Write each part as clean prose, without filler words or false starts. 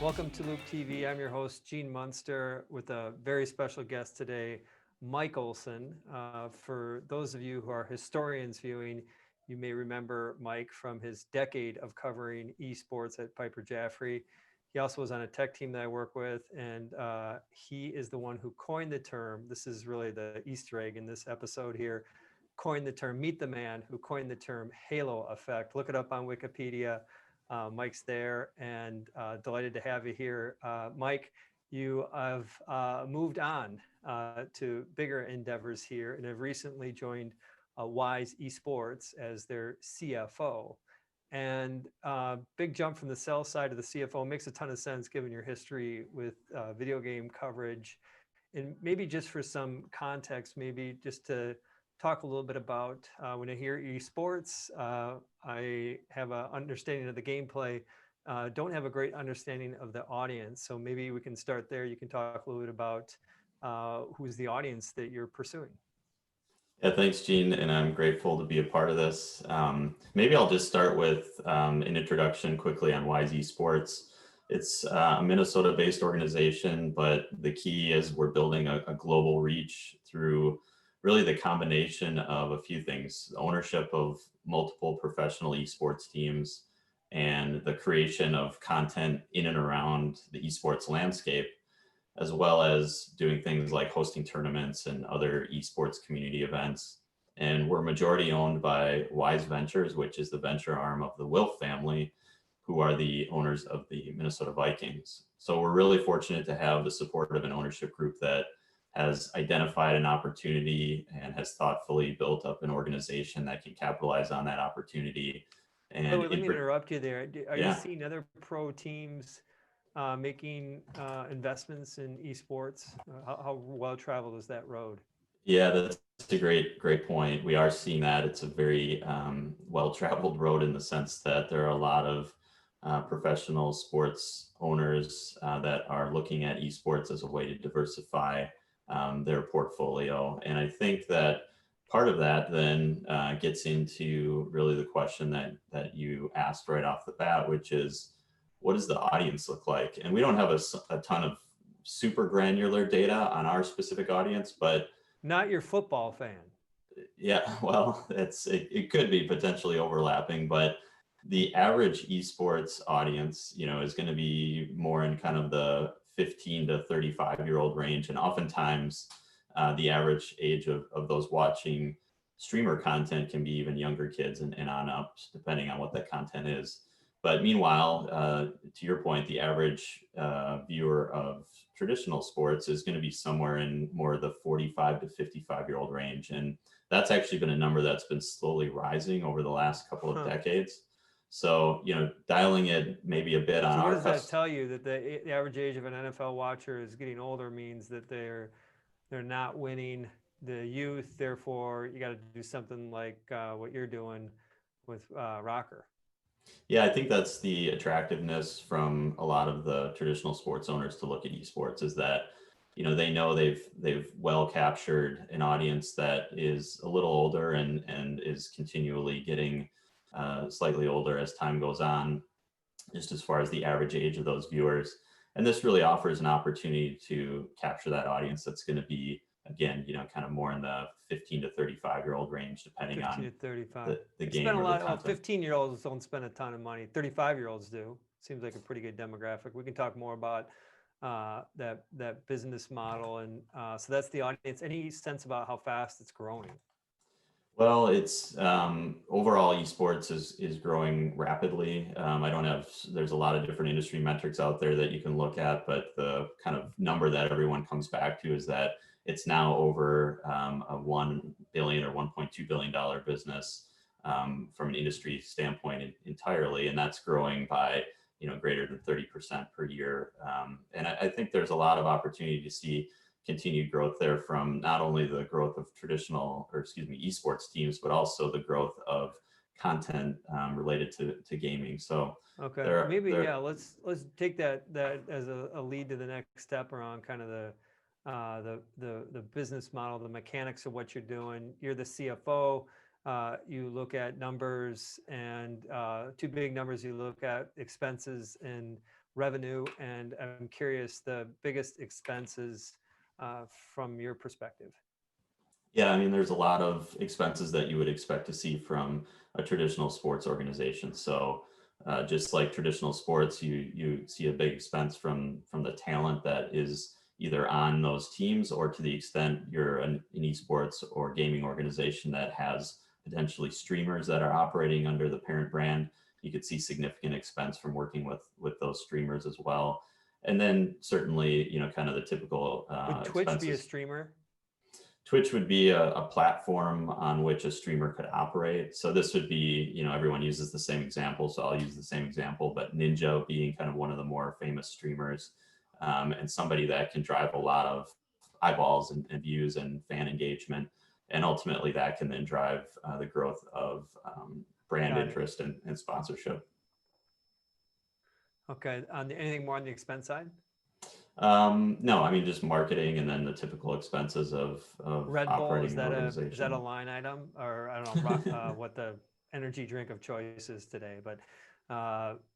Welcome to Loop TV. I'm your host, Gene Munster, with a very special guest today, Mike Olson. For those of you who are historians viewing, you may remember Mike from his decade of covering esports at Piper Jaffray. He also was on a tech team that I work with, and he is the one who coined the term. This is really the Easter egg in this episode here. Coined the term, meet the man who coined the term halo effect. Look it up on Wikipedia. Mike's there, and delighted to have you here. Mike, you have moved on to bigger endeavors here and have recently joined Wise Esports as their CFO. And big jump from the sell side to the CFO makes a ton of sense given your history with video game coverage. And maybe just for some context, maybe just to talk a little bit about when I hear esports, I have an understanding of the gameplay, don't have a great understanding of the audience. So maybe we can start there. You can talk a little bit about who's the audience that you're pursuing. Yeah, thanks, Gene, and I'm grateful to be a part of this. Maybe I'll just start with an introduction quickly on Wise Esports. It's a Minnesota-based organization, but the key is we're building a global reach through really the combination of a few things: ownership of multiple professional esports teams and the creation of content in and around the esports landscape, as well as doing things like hosting tournaments and other esports community events. And we're majority owned by Wise Ventures, which is the venture arm of the Wilf family, who are the owners of the Minnesota Vikings. So we're really fortunate to have the support of an ownership group that has identified an opportunity and has thoughtfully built up an organization that can capitalize on that opportunity. Oh, And let me interrupt you there. Are you yeah, seeing other pro teams making investments in esports? How well traveled is that road? Yeah, that's a great point. We are seeing that it's a very well-traveled road in the sense that there are a lot of professional sports owners that are looking at esports as a way to diversify their portfolio. And I think that part of that then gets into really the question that you asked right off the bat, which is, what does the audience look like? And we don't have a ton of super granular data on our specific audience, but Not your football fan. yeah, well, it could be potentially overlapping, but the average esports audience, is going to be more in kind of the 15 to 35-year-old range, and oftentimes the average age of those watching streamer content can be even younger kids and on up, depending on what that content is. But meanwhile, to your point, the average viewer of traditional sports is going to be somewhere in more of the 45 to 55-year-old range. And that's actually been a number that's been slowly rising over the last couple of decades. So, dialing it maybe a bit on So what our does that tell you, that the average age of an NFL watcher is getting older means that they're not winning the youth, therefore you got to do something like what you're doing with Rocker. Yeah, I think that's the attractiveness from a lot of the traditional sports owners to look at esports, is that they know they've well captured an audience that is a little older and is continually getting slightly older as time goes on, just as far as the average age of those viewers. And this really offers an opportunity to capture that audience that's going to be, again, kind of more in the 15 to 35-year-old range, depending 15 on to 35. the They spend game a or the lot. Well, content. 15-year-olds don't spend a ton of money. 35-year-olds do. Seems like a pretty good demographic. We can talk more about that business model, and so that's the audience. Any sense about how fast it's growing? Well, it's overall esports is growing rapidly. I don't have, there's a lot of different industry metrics out there that you can look at, but the kind of number that everyone comes back to is that it's now over a 1 billion or $1.2 billion business from an industry standpoint entirely, and that's growing by greater than 30% per year. And I think there's a lot of opportunity to see continued growth there, from not only the growth of traditional, or excuse me, esports teams, but also the growth of content related to gaming. So Okay, there, maybe there, yeah. Let's take that as a lead to the next step around kind of the business model, the mechanics of what you're doing. You're the CFO. You look at numbers, and two big numbers you look at: expenses and revenue, and I'm curious the biggest expenses from your perspective. Yeah, I mean, there's a lot of expenses that you would expect to see from a traditional sports organization. So, just like traditional sports, you see a big expense from the talent that is either on those teams, or to the extent you're an esports or gaming organization that has potentially streamers that are operating under the parent brand, you could see significant expense from working with those streamers as well. And then certainly, kind of the typical Would Twitch be a expenses. streamer? Twitch would be a platform on which a streamer could operate. So this would be, everyone uses the same example, so I'll use the same example, but Ninja being kind of one of the more famous streamers, and somebody that can drive a lot of eyeballs and views and fan engagement. And ultimately that can then drive the growth of brand Got it. interest and sponsorship. Okay. Anything more on the expense side? No, I mean, just marketing and then the typical expenses of Red Bull, operating is an that a organization. line item, or I don't know what the energy drink of choice is today, but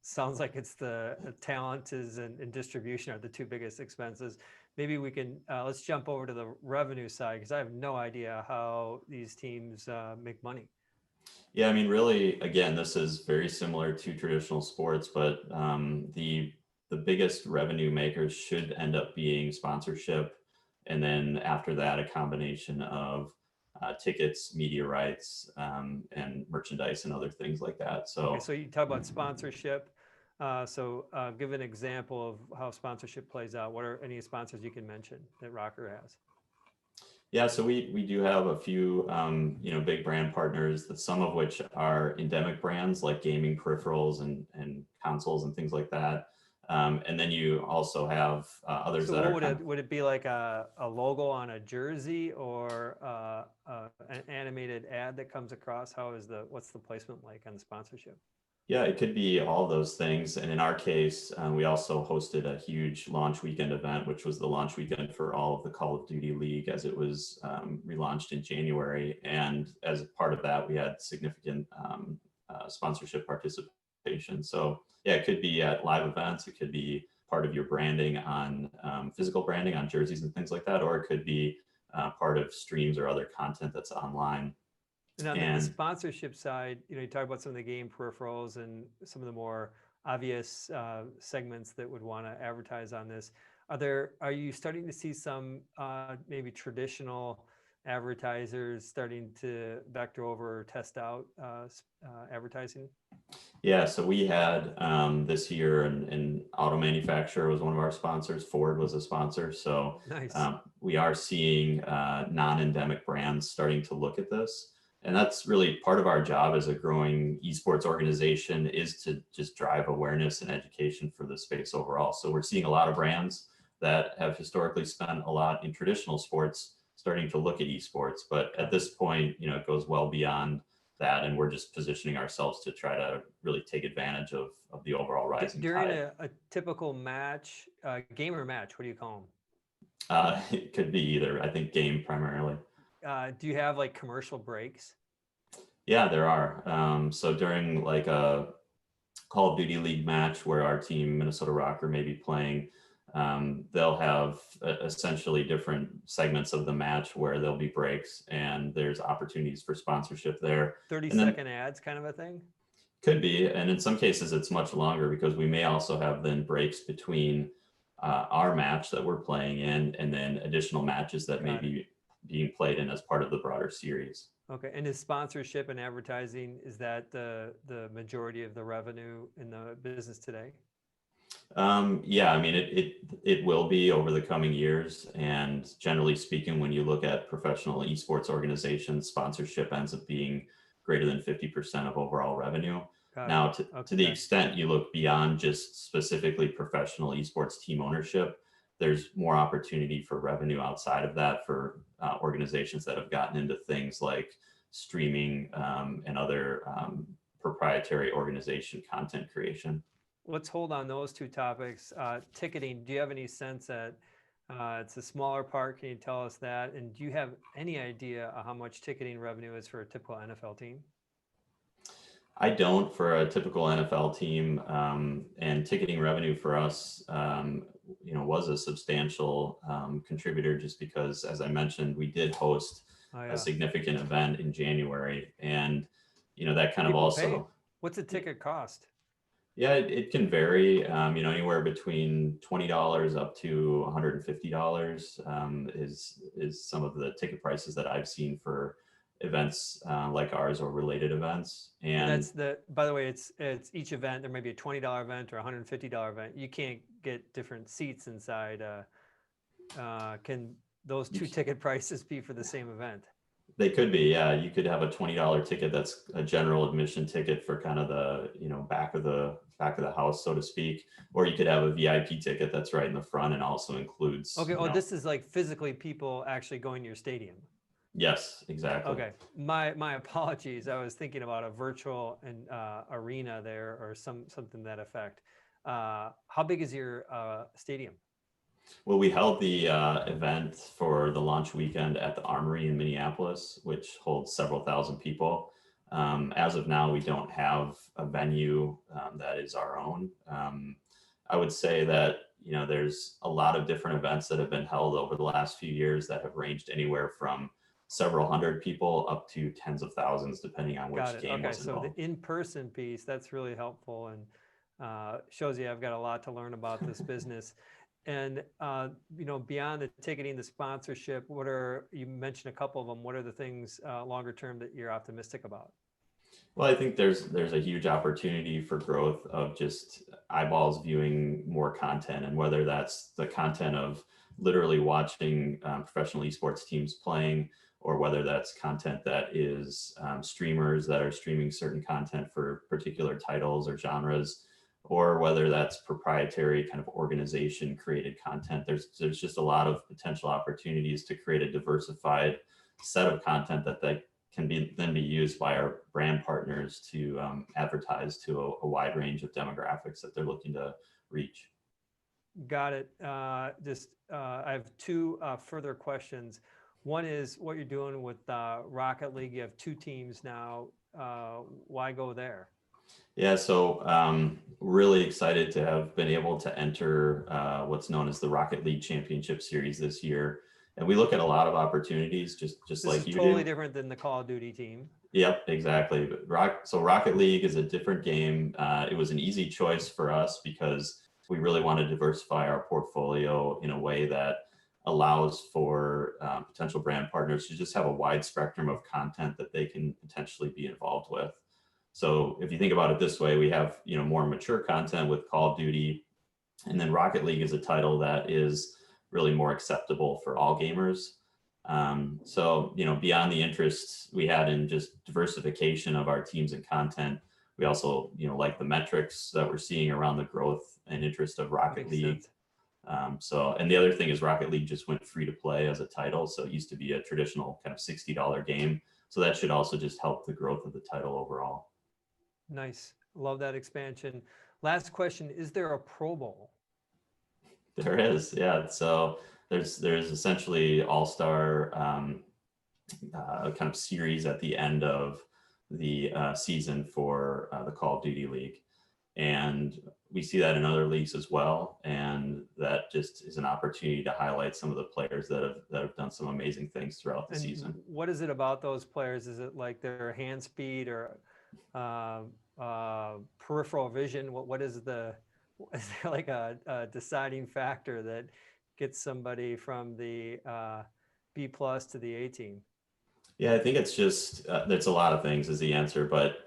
sounds like it's the talent is and distribution are the two biggest expenses. Maybe we can let's jump over to the revenue side, because I have no idea how these teams make money. Yeah, I mean, really, again, this is very similar to traditional sports, but the biggest revenue makers should end up being sponsorship, and then after that, a combination of tickets, media rights, and merchandise and other things like that. Okay, So so you talk about sponsorship. Give an example of how sponsorship plays out. What are any sponsors you can mention that Rocker has? yeah, so we do have a few big brand partners, that some of which are endemic brands like gaming peripherals and consoles and things like that. And then you also have others So that what are kind of. would it be like a logo on a jersey, or an animated ad that comes across? What's the placement like on the sponsorship? Yeah, it could be all those things. And in our case, we also hosted a huge launch weekend event, which was the launch weekend for all of the Call of Duty League as it was relaunched in January. And as a part of that, we had significant sponsorship participation. So yeah, it could be at live events, it could be part of your branding on physical branding on jerseys and things like that, or it could be part of streams or other content that's online. And on the And sponsorship side, you talk about some of the game peripherals and some of the more obvious segments that would want to advertise on this. Are you starting to see some maybe traditional advertisers starting to vector over or test out advertising? yeah, so we had this year an auto manufacturer was one of our sponsors. Ford was a sponsor. So Nice. we are seeing non-endemic brands starting to look at this. And that's really part of our job as a growing esports organization, is to just drive awareness and education for the space overall. So we're seeing a lot of brands that have historically spent a lot in traditional sports starting to look at esports. But at this point, it goes well beyond that, and we're just positioning ourselves to try to really take advantage of the overall rising During tide. a typical match, gamer match, what do you call It could be either. I think game primarily. them? Do you have like commercial breaks? Yeah, there are. So during like a Call of Duty League match where our team, Minnesota Rocker, may be playing, they'll have essentially different segments of the match where there'll be breaks and there's opportunities for sponsorship there. 30 And then second ads kind of a thing? could be, and in some cases it's much longer, because we may also have then breaks between our match that we're playing in and then additional matches that may Got it. be being played in as part of the broader series. Okay, and is sponsorship and advertising, is that the majority of the revenue in the business today? Yeah, I mean, it will be over the coming years. And generally speaking, when you look at professional esports organizations, sponsorship ends up being greater than 50% of overall revenue. Got it. Now, to the Okay. extent you look beyond just specifically professional esports team ownership, there's more opportunity for revenue outside of that for organizations that have gotten into things like streaming and other proprietary organization content creation. Let's hold on those two topics. Ticketing, do you have any sense that it's a smaller part? Can you tell us that? And do you have any idea how much ticketing revenue is for a typical NFL team? I don't for a typical NFL team, and ticketing revenue for us, was a substantial contributor just because, as I mentioned, we did host Oh a yeah. significant event in January, and that kind of People pay. also, What's a ticket cost? yeah, it can vary, anywhere between $20 up to $150 is some of the ticket prices that I've seen for events like ours or related events, And and that's by the way, it's each event. There may be a $20 event or a $150 event. You can't get different seats inside. Can those you two ticket prices be for the same event? They could be, yeah. You could have a $20 ticket that's a general admission ticket for kind of the, back of the house, so to speak, or you could have a VIP ticket that's right in the front and also includes, Okay. Oh, this is like physically people actually going to your stadium. yes, exactly. Okay. My apologies. I was thinking about a virtual and arena there or something that effect. How big is your stadium? Well, we held the event for the launch weekend at the Armory in Minneapolis, which holds several thousand people. As of now, we don't have a venue that is our own. I would say that there's a lot of different events that have been held over the last few years that have ranged anywhere from several hundred people up to tens of thousands, depending on Got which it. game Okay. was So the involved. in-person piece, that's really helpful and shows you I've got a lot to learn about this business. And beyond the ticketing, the sponsorship, you mentioned a couple of them. What are the things longer term that you're optimistic about? Well, I think there's a huge opportunity for growth of just eyeballs viewing more content, and whether that's the content of literally watching professional esports teams playing, or whether that's content that is streamers that are streaming certain content for particular titles or genres, or whether that's proprietary kind of organization created content. There's just a lot of potential opportunities to create a diversified set of content that can then be used by our brand partners to advertise to a wide range of demographics that they're looking to reach. Got it. I have two further questions. One is what you're doing with Rocket League. You have two teams now. Why go there? Yeah, so really excited to have been able to enter what's known as the Rocket League Championship Series this year, and we look at a lot of opportunities, just This is like you totally do. different than the Call of Duty team. Yep, exactly. So Rocket League is a different game. It was an easy choice for us because we really want to diversify our portfolio in a way that allows for potential brand partners to just have a wide spectrum of content that they can potentially be involved with. So if you think about it this way, we have more mature content with Call of Duty, and then Rocket League is a title that is really more acceptable for all gamers. So, beyond the interests we had in just diversification of our teams and content, we also, like the metrics that we're seeing around the growth and interest of Rocket Makes League. sense. And the other thing is Rocket League just went free to play as a title. So it used to be a traditional kind of $60 game. So that should also just help the growth of the title overall. Nice. Love that expansion. Last question. Is there a Pro Bowl? There is, yeah. So there's essentially all-star kind of series at the end of the season for the Call of Duty League, and we see that in other leagues as well. And that just is an opportunity to highlight some of the players that have done some amazing things throughout the And season. what is it about those players? Is it like their hand speed or peripheral vision? What is is there like a deciding factor that gets somebody from the B plus to the A team? Yeah, I think it's just there's a lot of things is the answer, but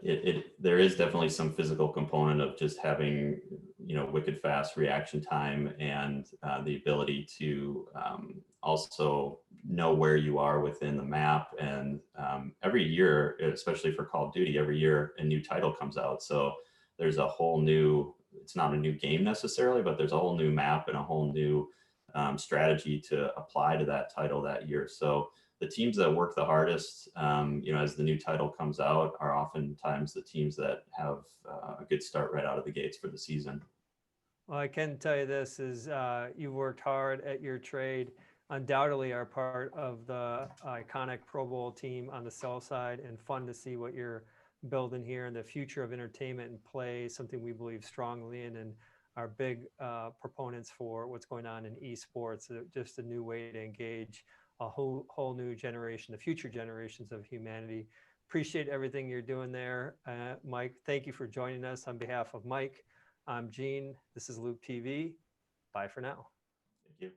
there is definitely some physical component of just having wicked fast reaction time and the ability to also know where you are within the map. And every year, especially for Call of Duty, every year a new title comes out. So there's a whole new. It's not a new game necessarily, but there's a whole new map and a whole new strategy to apply to that title that year. So the teams that work the hardest, as the new title comes out, are oftentimes the teams that have a good start right out of the gates for the season. Well, I can tell you this is you worked hard at your trade. Undoubtedly are part of the iconic Pro Bowl team on the sell side, and fun to see what you're building here and the future of entertainment and play, something we believe strongly in, and are big proponents for what's going on in esports, just a new way to engage a whole new generation, the future generations of humanity. Appreciate everything you're doing there, Mike. Thank you for joining us. On behalf of Mike, I'm Gene. This is Loup TV. Bye for now. Thank you.